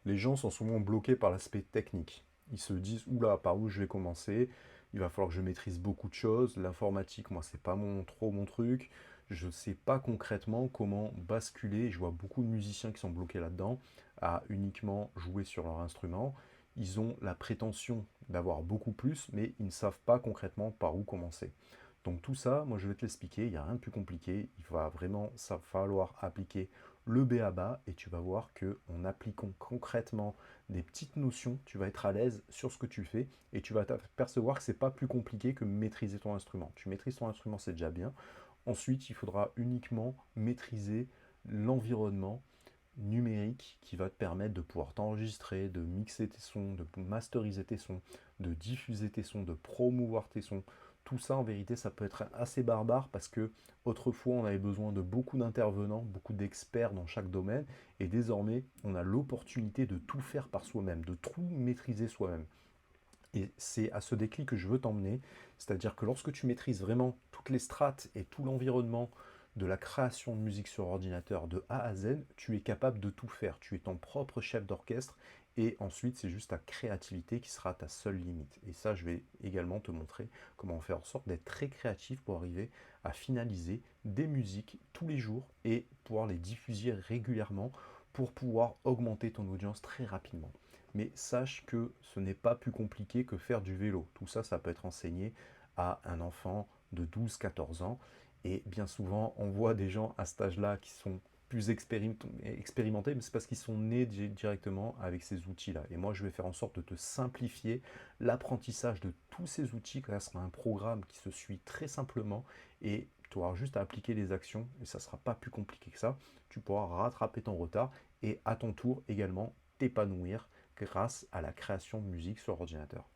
Les gens sont souvent bloqués par l'aspect technique. Ils se disent, oula, par où je vais commencer? Il va falloir que je maîtrise beaucoup de choses. L'informatique, moi, c'est pas trop mon truc. Je ne sais pas concrètement comment basculer. Je vois beaucoup de musiciens qui sont bloqués là-dedans, à uniquement jouer sur leur instrument. Ils ont la prétention d'avoir beaucoup plus, mais ils ne savent pas concrètement par où commencer. Donc tout ça, moi je vais te l'expliquer, il n'y a rien de plus compliqué. Il va vraiment ça falloir appliquer le B à bas et tu vas voir que en appliquant concrètement des petites notions, tu vas être à l'aise sur ce que tu fais et tu vas t'apercevoir que c'est pas plus compliqué que maîtriser ton instrument. Tu maîtrises ton instrument, c'est déjà bien. Ensuite, il faudra uniquement maîtriser l'environnement numérique qui va te permettre de pouvoir t'enregistrer, de mixer tes sons, de masteriser tes sons, de diffuser tes sons, de promouvoir tes sons. Tout ça, en vérité, ça peut être assez barbare parce que autrefois, on avait besoin de beaucoup d'intervenants, beaucoup d'experts dans chaque domaine, et désormais, on a l'opportunité de tout faire par soi-même, de tout maîtriser soi-même. Et c'est à ce déclic que je veux t'emmener, c'est-à-dire que lorsque tu maîtrises vraiment toutes les strates et tout l'environnement de la création de musique sur ordinateur de A à Z, tu es capable de tout faire. Tu es ton propre chef d'orchestre et ensuite c'est juste ta créativité qui sera ta seule limite. Et ça, je vais également te montrer comment faire en sorte d'être très créatif pour arriver à finaliser des musiques tous les jours et pouvoir les diffuser régulièrement pour pouvoir augmenter ton audience très rapidement. Mais sache que ce n'est pas plus compliqué que faire du vélo. Tout ça, ça peut être enseigné à un enfant de 12-14 ans. Et bien souvent, on voit des gens à cet âge-là qui sont plus expérimentés, mais c'est parce qu'ils sont nés directement avec ces outils-là. Et moi, je vais faire en sorte de te simplifier l'apprentissage de tous ces outils grâce à un programme qui se suit très simplement et tu auras juste à appliquer les actions et ça ne sera pas plus compliqué que ça. Tu pourras rattraper ton retard et à ton tour également t'épanouir grâce à la création de musique sur ordinateur.